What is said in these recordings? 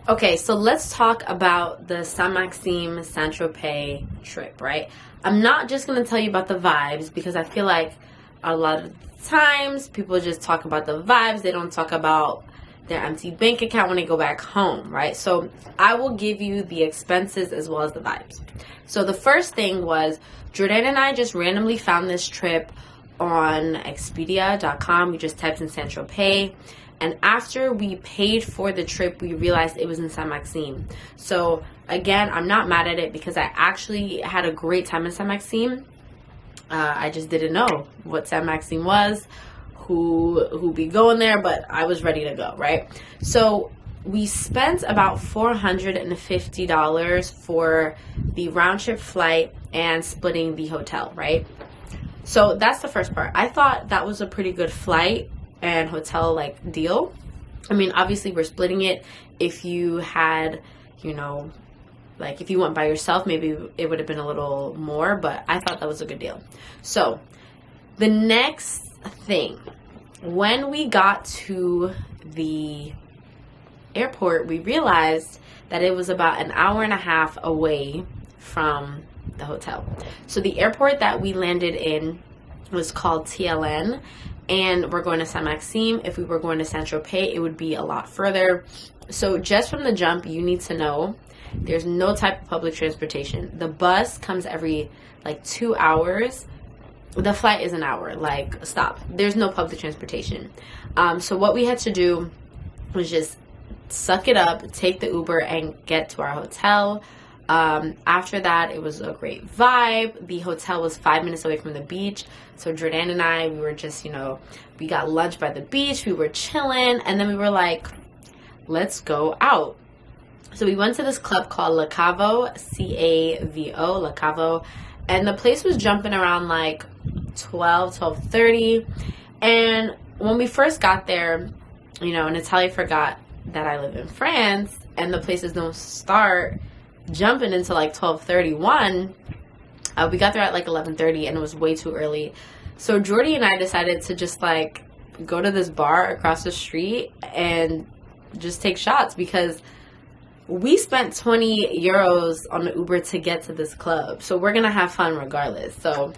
Okay, so let's talk about the Saint Maxime Saint Tropez trip, right? I'm not just going to tell you about the vibes because I feel like a lot of times people just talk about the vibes. They don't talk about their empty bank account when they go back home, right? So I will give you the expenses as well as the vibes. So the first thing was Jordan and I just randomly found this trip on Expedia.com. We just typed in Saint Tropez. And after we paid for the trip, we realized it was in Saint Maxime. So again, I'm not mad at it because I actually had a great time in Saint Maxime. I just didn't know what Saint Maxime was, who be going there, but I was ready to go, right? So we spent about $450 for the round trip flight and splitting the hotel, right? So that's the first part. I thought that was a pretty good flight and hotel like deal. I mean, obviously we're splitting it. If you had, like if you went by yourself, maybe it would have been a little more, but I thought that was a good deal. So the next thing, when we got to the airport, we realized that it was about an hour and a half away from the hotel. So the airport that we landed in was called TLN, and we're going to Saint Maxime. If we were going to Saint Tropez, it would be a lot further. So just from the jump, you need to know there's no type of public transportation. The bus comes every like 2 hours. The flight is an hour. Like, stop. There's no public transportation. So what we had to do was just suck it up, take the Uber, and get to our hotel. After that, it was a great vibe. The hotel was 5 minutes away from the beach. So Jordan and I, we were just, we got lunch by the beach. We were chilling. And then we were like, let's go out. So we went to this club called Le Cavo, C-A-V-O, Le Cavo. And the place was jumping around like 12:30. And when we first got there, Natalia forgot that I live in France. And the places don't start jumping into like 12:31. We got there at like 11:30 and it was way too early. So Jordy and I decided to just like go to this bar across the street and just take shots because we spent 20 euros on the Uber to get to this club. So we're gonna have fun regardless. So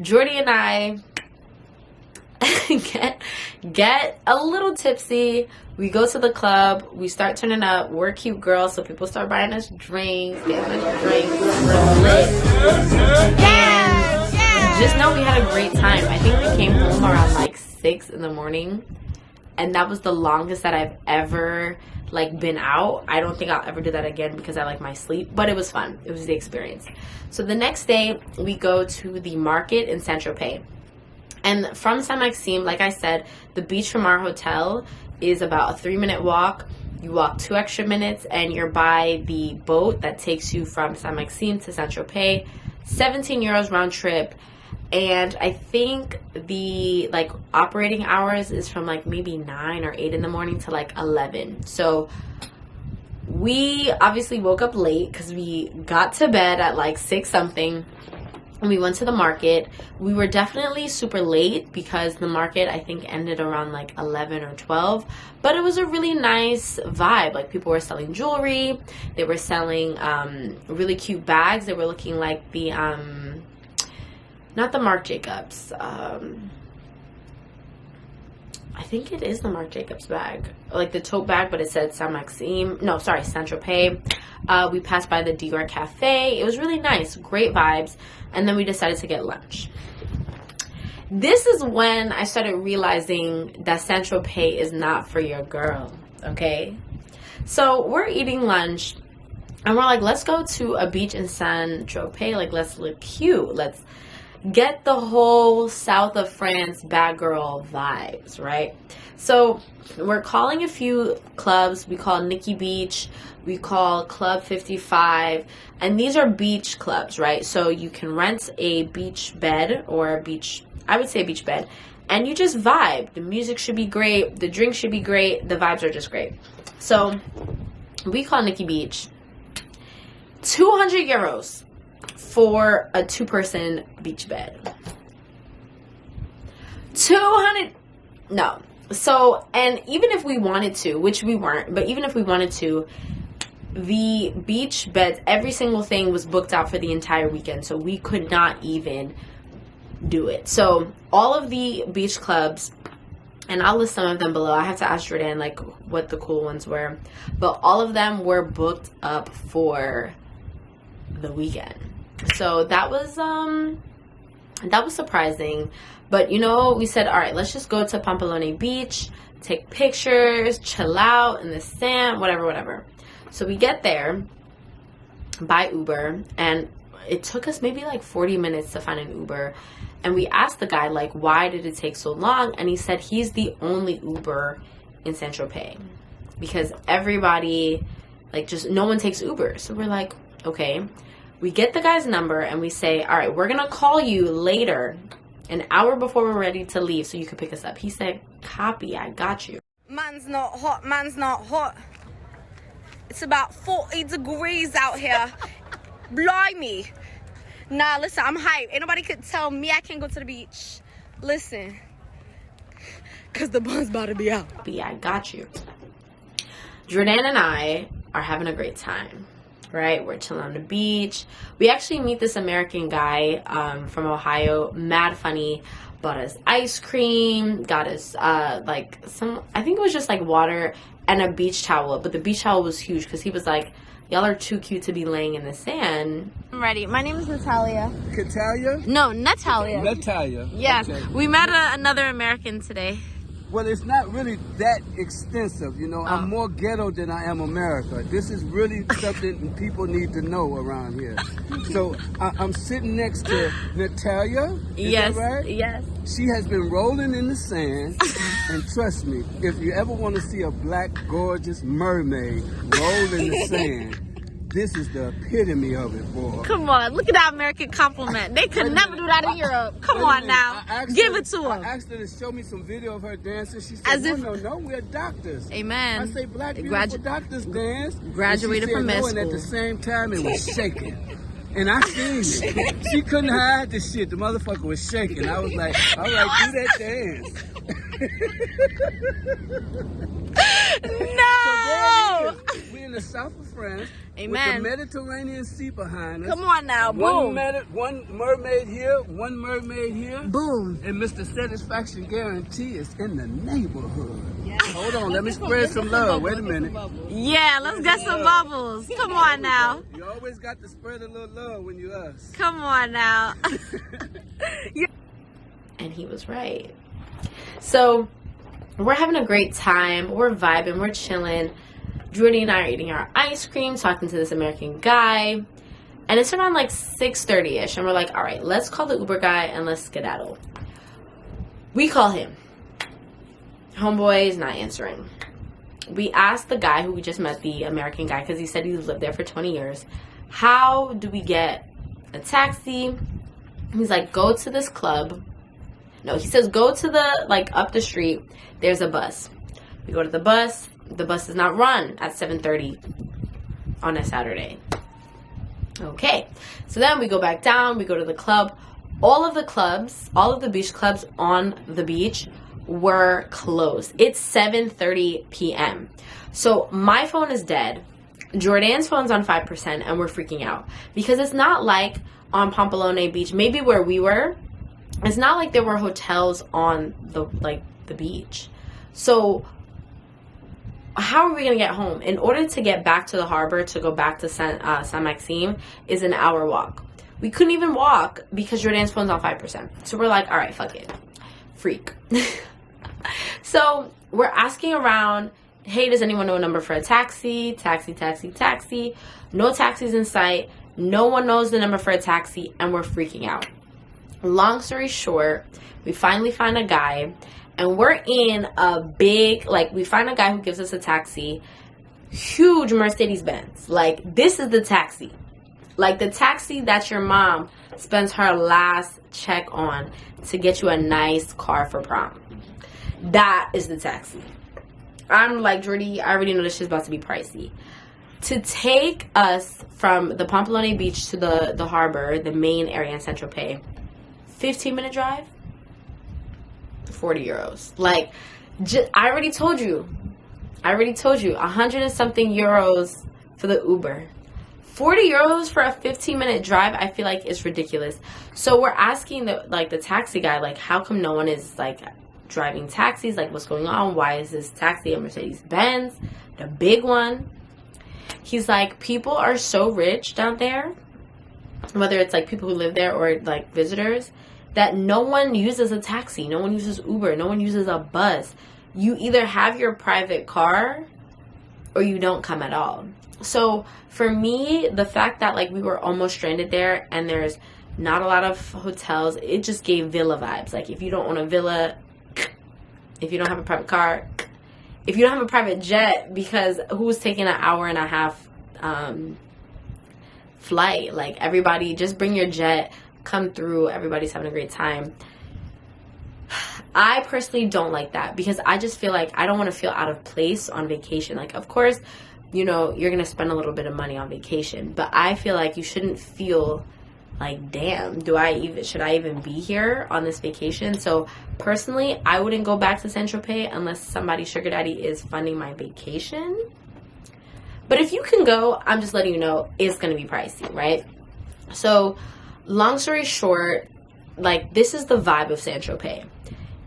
Jordy and I get a little tipsy. We go to the club. We start turning up. We're cute girls, so people start buying us drinks, getting us drinks. We're lit. And just know we had a great time. I think we came home around like 6 in the morning, and that was the longest that I've ever like been out. I don't think I'll ever do that again because I like my sleep, but it was fun. It was the experience. So the next day we go to the market in Saint Tropez. And from Saint Maxime, like I said, the beach from our hotel is about a 3-minute walk. You walk 2 extra minutes and you're by the boat that takes you from Saint Maxime to Saint Tropez. 17 euros round trip. And I think the like operating hours is from like maybe 9 or 8 in the morning to like 11. So we obviously woke up late because we got to bed at like 6 something. And we went to the market. We were definitely super late because the market I think ended around like 11 or 12. But it was a really nice vibe. Like people were selling jewelry. They were selling really cute bags. They were looking like the not the Marc Jacobs. I think it is the Marc Jacobs bag. Like the tote bag, but it said Saint Maxime. No, sorry, Saint Tropez. We passed by the Dior Cafe. It was really nice. Great vibes. And then we decided to get lunch. This is when I started realizing that Saint Tropez is not for your girl. Okay? So we're eating lunch. And we're like, let's go to a beach in Saint Tropez. Like, let's look cute. Let's get the whole south of France bad girl vibes, right? So we're calling a few clubs. We call Nikki Beach. We call Club 55. And these are beach clubs, right? So you can rent a beach bed or a beach, I would say beach bed. And you just vibe. The music should be great. The drinks should be great. The vibes are just great. So we call Nikki Beach. 200 euros for a 2-person beach bed. 200. No. So, and even if we wanted to, which we weren't, but even if we wanted to, the beach beds, every single thing was booked out for the entire weekend, so we could not even do it. So all of the beach clubs, and I'll list some of them below. I have to ask Jordan like what the cool ones were, but all of them were booked up for the weekend. So that was surprising. But you know, we said, all right, let's just go to Pampelonne Beach, take pictures, chill out in the sand, whatever. So we get there by Uber, and it took us maybe like 40 minutes to find an Uber. And we asked the guy, like, why did it take so long? And he said he's the only Uber in Saint Tropez because everybody, like, just no one takes Uber. So we're like, okay. We get the guy's number and we say, all right, we're going to call you later, an hour before we're ready to leave so you can pick us up. He said, copy, I got you. Man's not hot. It's about 40 degrees out here. Blimey. Nah, listen, I'm hyped. Ain't nobody could tell me I can't go to the beach. Listen. Because the bun's about to be out. Yeah, I got you. Jordan and I are having a great time, right? We're chilling on the beach. We actually meet this American guy from Ohio, mad funny, bought us ice cream, got us like some, I think it was just like water and a beach towel, but the beach towel was huge because he was like, y'all are too cute to be laying in the sand. I'm ready. My name is Natalia. Catalia? No, Natalia. Natalia. Yeah. Okay. We met another American today. Well, it's not really that extensive, you know. I'm more ghetto than I am America. This is really something people need to know around here. So I'm sitting next to Natalia. Is Yes. that right? Yes. She has been rolling in the sand, and trust me, if you ever want to see a black, gorgeous mermaid roll in the sand, this is the epitome of it, boy. Come on, look at that American compliment. They could never do that in Europe. Come on now. Give it to I them. asked her to show me some video of her dancing. She said, As if- no, we're doctors. Amen. I say, black beautiful doctors dance. Graduated And she from said med no, and at school. the same time, it was shaking. And I seen it. She couldn't hide the shit. The motherfucker was shaking. I was like, all right, do that dance. No. We're in the south of France. Amen. With the Mediterranean Sea behind us. Come on now. Boom. One mermaid here, one mermaid here. Boom. And Mr. Satisfaction Guarantee is in the neighborhood. Hold on, let me spread some love. Wait a minute. Yeah, let's get some bubbles. Come on now. You always got to spread a little love when you us. Come on now. And he was right. So we're having a great time. We're vibing. We're chilling. Jordy and I are eating our ice cream, talking to this American guy. And it's around like 6:30ish. And we're like, all right, let's call the Uber guy and let's skedaddle. We call him. Homeboy is not answering. We asked the guy who we just met, the American guy, because he said he's lived there for 20 years. How do we get a taxi? He's like, go to this club. No, he says, go to the, like, up the street. There's a bus. We go to the bus. The bus does not run at 7:30 on a Saturday. Okay. So then we go back down. We go to the club. All of the clubs, all of the beach clubs on the beach were closed. It's 7:30 p.m. So my phone is dead. Jordan's phone's on 5%, and we're freaking out. Because it's not like on Pampelonne Beach, maybe where we were, it's not like there were hotels on the beach. So how are we going to get home? In order to get back to the harbor, to go back to Saint Maxime, is an hour walk. We couldn't even walk because Jordan's phone's on 5%. So we're like, all right, fuck it. Freak. So we're asking around, hey, does anyone know a number for a taxi? Taxi. No taxis in sight. No one knows the number for a taxi, and we're freaking out. Long story short, we finally find a guy, and we're in a big, we find a guy who gives us a taxi, huge Mercedes-Benz. This is the taxi. The taxi that your mom spends her last check on to get you a nice car for prom. That is the taxi. I'm like, Jordy, I already know this shit's about to be pricey. To take us from the Pampelonne Beach to the harbor, the main area in Saint Tropez, 15-minute drive, 40 euros. I already told you, 100 and something euros, for the Uber. 40 euros for a 15-minute drive, I feel like is ridiculous. So we're asking the taxi guy, like, how come no one is like driving taxis? Like, what's going on? Why is this taxi a Mercedes-Benz, the big one? He's like, people are so rich down there, whether it's like people who live there or like visitors, that no one uses a taxi, no one uses Uber, no one uses a bus. You either have your private car or you don't come at all. So for me, the fact that like we were almost stranded there and there's not a lot of hotels, it just gave villa vibes. Like, if you don't own a villa, if you don't have a private car, if you don't have a private jet, because who's taking an hour and a half flight? Like, everybody just bring your jet, come through, everybody's having a great time. I personally don't like that, because I just feel like I don't want to feel out of place on vacation. Like, of course, you know, you're going to spend a little bit of money on vacation, but I feel like you shouldn't feel like, damn, should I even be here on this vacation? So personally, I wouldn't go back to Saint Tropez unless somebody sugar daddy is funding my vacation. But if you can go, I'm just letting you know it's going to be pricey, right? So long story short, like, this is the vibe of Saint Tropez.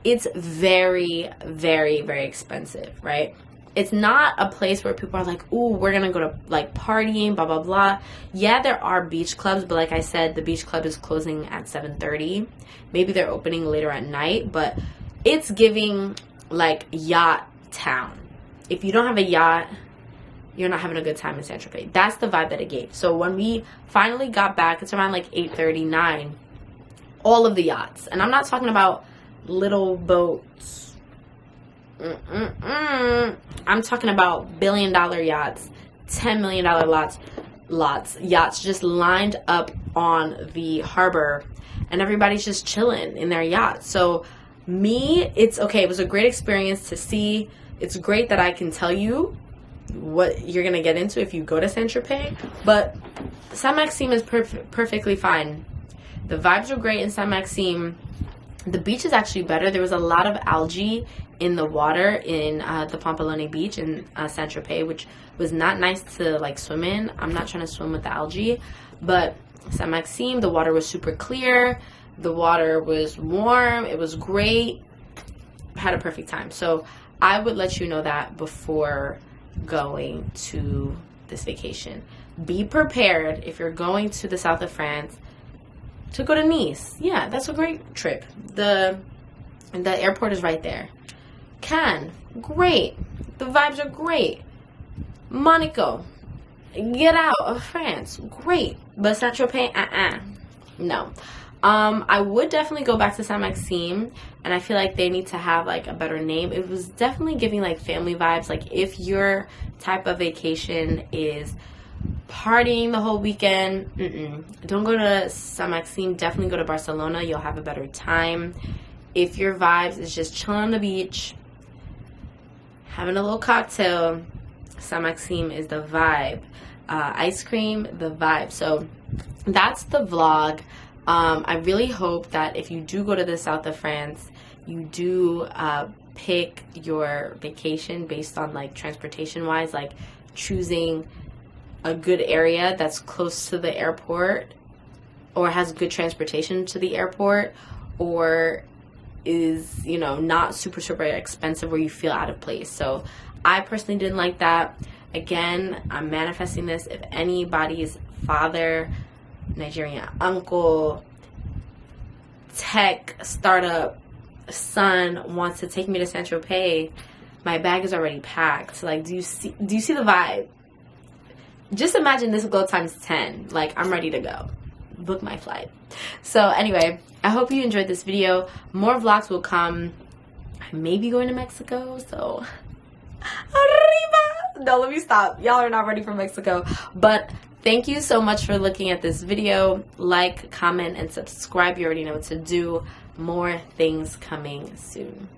It's very, very, very expensive, right? It's not a place where people are like, ooh, we're gonna go to like partying, blah, blah, blah. Yeah, there are beach clubs, but like I said, the beach club is closing at 7:30. Maybe they're opening later at night, but it's giving like yacht town. If you don't have a yacht, you're not having a good time in Saint Tropez. That's the vibe that it gave. So when we finally got back, it's around like 8:30, 9, all of the yachts. And I'm not talking about little boats. I'm talking about billion-dollar yachts, $10 million yachts just lined up on the harbor, and everybody's just chilling in their yachts. So it's okay. It was a great experience to see. It's great that I can tell you what you're gonna get into if you go to Saint Tropez, but Saint Maxime is perfectly fine. The vibes are great in Saint Maxime. The beach is actually better. There was a lot of algae in the water in the Pampelonne beach in Saint Tropez, which was not nice to like swim in. I'm not trying to swim with the algae, but Saint Maxime, the water was super clear. The water was warm. It was great. Had a perfect time. So I would let you know that before going to this vacation. Be prepared if you're going to the south of France to go to Nice. Yeah, that's a great trip. The airport is right there. Cannes, great. The vibes are great. Monaco, get out of France, great. But Saint Tropez, no. I would definitely go back to Saint Maxime, and I feel like they need to have like a better name. It was definitely giving like family vibes. Like, if your type of vacation is partying the whole weekend, don't go to Saint Maxime. Definitely go to Barcelona. You'll have a better time. If your vibes is just chilling on the beach, having a little cocktail, Saint Maxime is the vibe. Ice cream, the vibe. So that's the vlog. I really hope that if you do go to the south of France, you do pick your vacation based on like transportation wise, like choosing a good area that's close to the airport or has good transportation to the airport, or is, you know, not super expensive where you feel out of place. So I personally didn't like that. Again, I'm manifesting this. If anybody's father, Nigerian uncle, tech startup son wants to take me to Saint Tropez, my bag is already packed. So like, do you see the vibe? Just imagine this go times 10. Like, I'm ready to go. Book my flight. So anyway, I hope you enjoyed this video. More vlogs will come. I may be going to Mexico, so arriba. No, let me stop. Y'all are not ready for Mexico. But thank you so much for looking at this video. Like, comment, and subscribe. You already know what to do. More things coming soon.